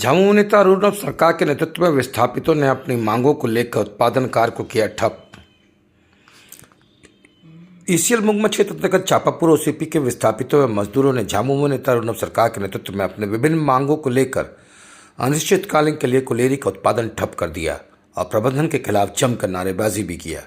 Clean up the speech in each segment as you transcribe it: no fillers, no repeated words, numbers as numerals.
झामुमो नेता अरुण सरकार के नेतृत्व में विस्थापितों ने अपनी मांगों को लेकर उत्पादन कार्य को किया ठप। ईसीएल मुगमा क्षेत्र अंतर्गत चापापुर ओसीपी के विस्थापितों व मजदूरों ने झामुमो नेता अरुण सरकार के नेतृत्व में अपने विभिन्न मांगों को लेकर अनिश्चितकालीन के लिए कुलेरी का उत्पादन ठप कर दिया और प्रबंधन के खिलाफ जमकर नारेबाजी भी किया।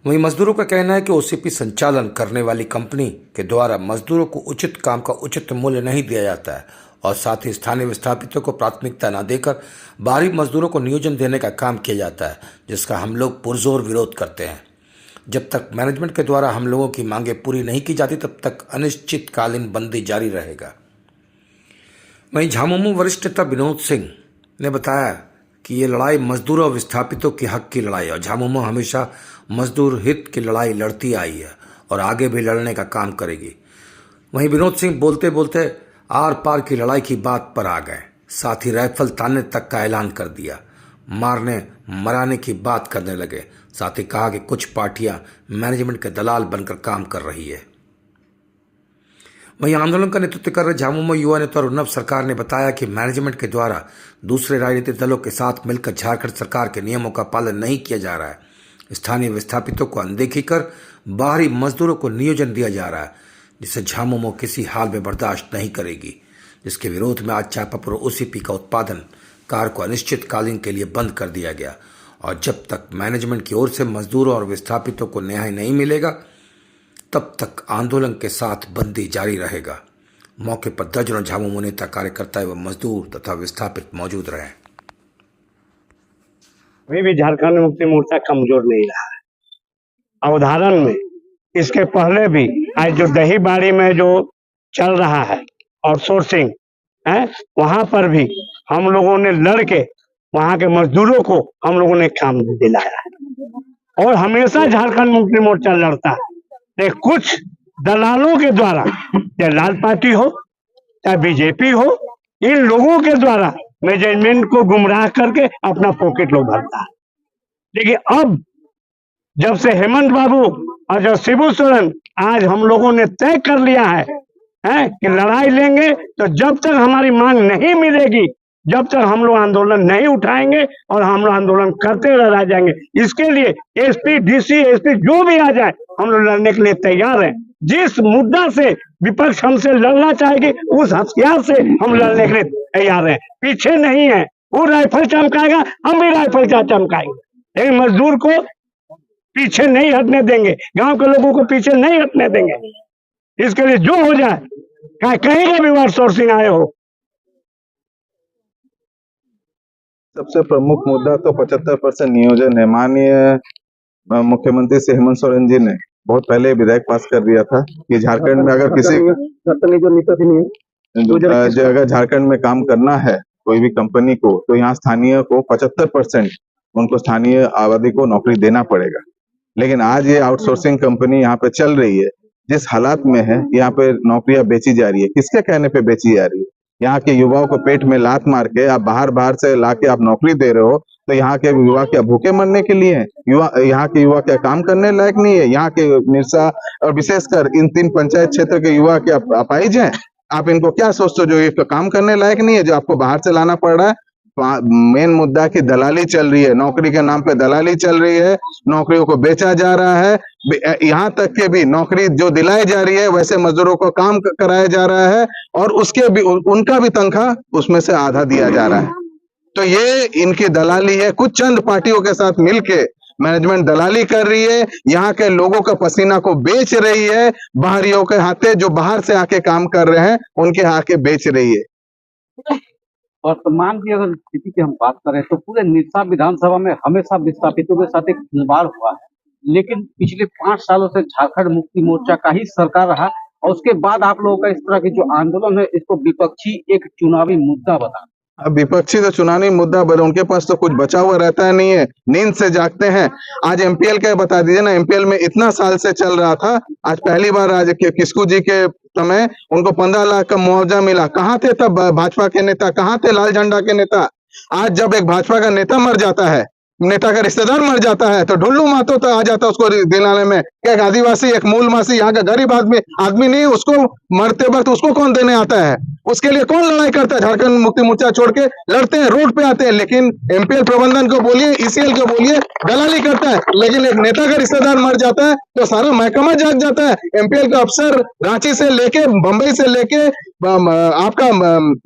वहीं मजदूरों का कहना है कि ओसीपी संचालन करने वाली कंपनी के द्वारा मजदूरों को उचित काम का उचित मूल्य नहीं दिया जाता है और साथ ही स्थानीय विस्थापितों को प्राथमिकता न देकर बाहरी मजदूरों को नियोजन देने का काम किया जाता है, जिसका हम लोग पुरजोर विरोध करते हैं। जब तक मैनेजमेंट के द्वारा हम लोगों की मांगें पूरी नहीं की जाती तब तक अनिश्चितकालीन बंदी जारी रहेगा। वहीं झामुमो वरिष्ठ नेता विनोद सिंह ने बताया कि ये लड़ाई मजदूरों और विस्थापितों के हक की लड़ाई है और झामुमो हमेशा मजदूर हित की लड़ाई लड़ती आई है और आगे भी लड़ने का काम करेगी। वहीं विनोद सिंह बोलते बोलते आर पार की लड़ाई की बात पर आ गए, साथ ही राइफल तानने तक का ऐलान कर दिया, मारने मराने की बात करने लगे। साथ ही कहा कि कुछ पार्टियां मैनेजमेंट के दलाल बनकर काम कर रही है। वहीं आंदोलन का नेतृत्व कर रहे झामुमो युवा नेता अर्नब सरकार ने बताया कि मैनेजमेंट के द्वारा दूसरे राजनीतिक दलों के साथ मिलकर झारखंड सरकार के नियमों का पालन नहीं किया जा रहा है। स्थानीय विस्थापितों को अनदेखी कर बाहरी मजदूरों को नियोजन दिया जा रहा है, जिसे झामुमो किसी हाल में बर्दाश्त नहीं करेगी, जिसके विरोध में आज चापापुर ओसीपी का उत्पादन कार्य को अनिश्चितकालीन के लिए बंद कर दिया गया और जब तक मैनेजमेंट की ओर से मजदूरों और विस्थापितों को न्याय नहीं मिलेगा तब तक आंदोलन के साथ बंदी जारी रहेगा। मौके पर दर्जनों झामुमो नेता, कार्यकर्ता एवं मजदूर तथा विस्थापित मौजूद रहे। अभी भी झारखंड मुक्ति मोर्चा कमजोर नहीं रहा है। अवधारण में इसके पहले भी आज जो दही बाड़ी में जो चल रहा है आउटसोर्सिंग है, वहां पर भी हम लोगों ने लड़ के वहां के मजदूरों को हम लोगों ने काम दिलाया है और हमेशा झारखंड मुक्ति मोर्चा लड़ता है। लेकिन कुछ दलालों के द्वारा, चाहे लाल पार्टी हो चाहे बीजेपी हो, इन लोगों के द्वारा मैनेजमेंट को गुमराह करके अपना पॉकेट लोग भरता है। लेकिन अब जब से हेमंत बाबू और जब शिबू सोरेन, आज हम लोगों ने तय कर लिया है कि लड़ाई लेंगे, तो जब तक हमारी मांग नहीं मिलेगी जब तक हम लोग आंदोलन नहीं उठाएंगे और हम लोग आंदोलन करते रह जाएंगे। इसके लिए एसपी, डीसी, एसपी जो भी आ जाए हम लोग लड़ने के लिए तैयार हैं। जिस मुद्दा से विपक्ष हमसे लड़ना चाहेगी उस हथियार से हम लड़ने के लिए तैयार हैं, पीछे नहीं है। वो राइफल चमकाएगा, हम भी राइफल चमकाएंगे, लेकिन मजदूर को पीछे नहीं हटने देंगे, गांव के लोगों को पीछे नहीं हटने देंगे। इसके लिए जो हो जाए, कहीं का भी आउटसोर्सिंग आए हो। सबसे प्रमुख मुद्दा तो 75% नियोजन है। माननीय मुख्यमंत्री श्री हेमंत सोरेन जी ने बहुत पहले विधेयक पास कर दिया था कि झारखंड में अगर किसी अगर झारखंड में काम करना है कोई भी कंपनी को, तो यहाँ स्थानीय को 75% उनको स्थानीय आबादी को नौकरी देना पड़ेगा। लेकिन आज ये आउटसोर्सिंग कंपनी यहाँ पे चल रही है, जिस हालात में है यहाँ पे नौकरियां बेची जा रही है। किसके कहने पे बेची जा रही है? यहाँ के युवाओं को पेट में लात मार के आप बाहर से लाके आप नौकरी दे रहे हो, तो यहाँ के युवा क्या भूखे मरने के लिए हैं? यहाँ के युवा क्या काम करने लायक नहीं है? यहाँ के मिर्सा और विशेषकर इन 3 पंचायत क्षेत्र के युवा क्या अपाहिज हैं? आप इनको क्या सोचते हो जो ये काम करने लायक नहीं है, जो आपको बाहर से लाना पड़ रहा है? मेन मुद्दा की दलाली चल रही है, नौकरी के नाम पे दलाली चल रही है, नौकरियों को बेचा जा रहा है। यहाँ तक के भी नौकरी जो दिलाई जा रही है वैसे मजदूरों को काम कराया जा रहा है और उसके भी उनका भी तनख्वाह उसमें से आधा दिया जा रहा है। तो ये इनकी दलाली है। कुछ चंद पार्टियों के साथ मिलके मैनेजमेंट दलाली कर रही है, यहाँ के लोगों का पसीना को बेच रही है, बाहरियों के हाथे जो बाहर से आके काम कर रहे हैं उनके आके बेच रही है। वर्तमान की अगर स्थिति की हम बात करें तो पूरे निरसा विधानसभा में हमेशा विस्थापितों के साथ एक खिलवाड़ हुआ है, लेकिन पिछले 5 सालों से झारखंड मुक्ति मोर्चा का ही सरकार रहा और उसके बाद आप लोगों का इस तरह की जो आंदोलन है इसको विपक्षी एक चुनावी मुद्दा बना। अब विपक्षी तो चुनावी मुद्दा बने, उनके पास तो कुछ बचा हुआ रहता है नहीं है, नींद से जागते हैं। आज एमपीएल का बता दीजिए ना, एमपीएल में इतना साल से चल रहा था, आज पहली बार आज किस्कू जी के समय उनको 15 लाख का मुआवजा मिला। कहाँ थे तब भाजपा के नेता, कहाँ थे लाल झंडा के नेता? आज जब एक भाजपा का नेता मर जाता है नेता का रिश्तेदार मर जाता है तो ढुल्लू महतो तो आ जाता है उसको दिलाने में। एक आदिवासी, एक मूलवासी, यहाँ का गरीब आदमी नहीं, उसको मरते वक्त उसको कौन देने आता है? उसके लिए कौन लड़ाई करता है? झारखंड मुक्ति मोर्चा छोड़ के लड़ते हैं, रोड पे आते हैं, लेकिन एमपीएल प्रबंधन को बोलिए, ईसीएल को बोलिए, दलाली करता है। लेकिन एक नेता का रिश्तेदार मर जाता है तो सारा महकमा जाग जाता है। एमपीएल का अफसर रांची से लेके, बंबई से लेके आपका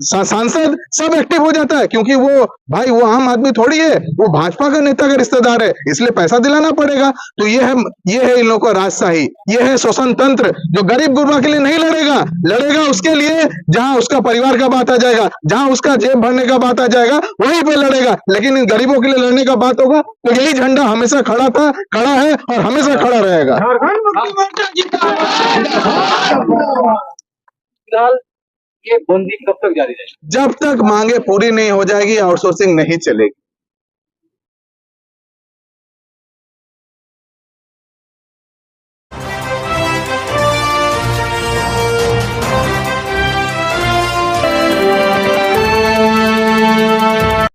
सांसद सब एक्टिव हो जाता है, क्योंकि वो भाई वो आम आदमी थोड़ी है, वो भाजपा का नेता का रिश्तेदार है, इसलिए पैसा दिलाना पड़ेगा। तो ये है इन लोगों का राजशाही, ये है शोषण तंत्र। जो गरीब गुरबा के लिए नहीं लड़ेगा उसके लिए जहां उसका परिवार का बात आ जाएगा, जहां उसका जेब भरने का बात आ जाएगा, वहीं पे लड़ेगा। लेकिन इन गरीबों के लिए लड़ने का बात होगा तो यही झंडा हमेशा खड़ा है और हमेशा खड़ा रहेगा। फिलहाल ये बंदी कब तक जारी रहेगी? जब तक मांगे पूरी नहीं हो जाएगी, आउटसोर्सिंग नहीं चलेगी।